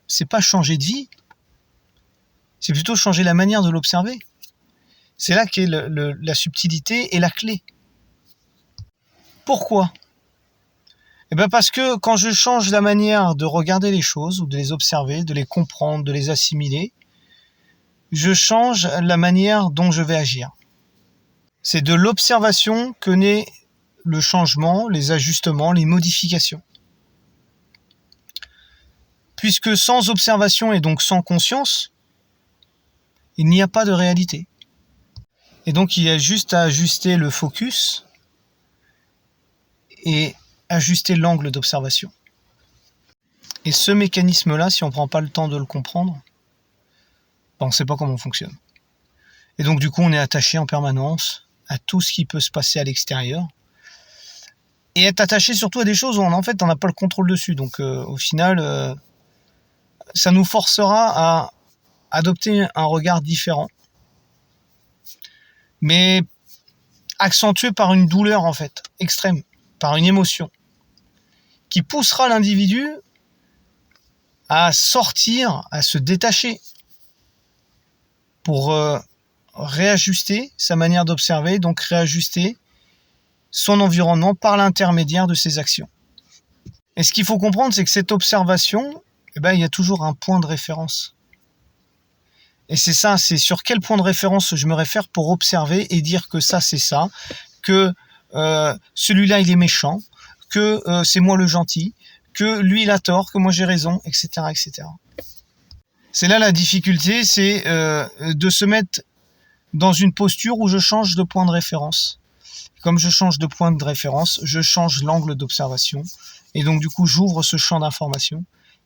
c'est pas changer de vie, c'est plutôt changer la manière de l'observer. C'est là qu'est la subtilité et la clé. Pourquoi ? Eh bien parce que quand je change la manière de regarder les choses, ou de les observer, de les comprendre, de les assimiler, je change la manière dont je vais agir. C'est de l'observation que naît le changement, les ajustements, les modifications. Puisque sans observation et donc sans conscience, il n'y a pas de réalité. Et donc il y a juste à ajuster le focus et ajuster l'angle d'observation. Et ce mécanisme-là, si on ne prend pas le temps de le comprendre, on ne sait pas comment on fonctionne. Et donc du coup, on est attaché en permanence à tout ce qui peut se passer à l'extérieur. Et être attaché surtout à des choses où en fait on n'a pas le contrôle dessus. Donc au final, ça nous forcera à adopter un regard différent, mais accentué par une douleur en fait, extrême, par une émotion, qui poussera l'individu à sortir, à se détacher, pour réajuster sa manière d'observer, donc réajuster son environnement par l'intermédiaire de ses actions. Et ce qu'il faut comprendre, c'est que cette observation, il y a toujours un point de référence. Et c'est ça, c'est sur quel point de référence je me réfère pour observer et dire que ça, c'est ça, que celui-là, il est méchant, que c'est moi le gentil, que lui, il a tort, que moi, j'ai raison, etc., etc. C'est là la difficulté, c'est de se mettre dans une posture où je change de point de référence. Comme je change de point de référence, je change l'angle d'observation. Et donc, du coup, j'ouvre ce champ d'information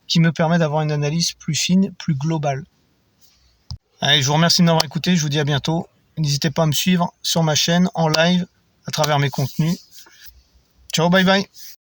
qui me permet d'avoir une analyse plus fine, plus globale. Allez, je vous remercie de m'avoir écouté, je vous dis à bientôt. N'hésitez pas à me suivre sur ma chaîne, en live, à travers mes contenus. Ciao, bye bye.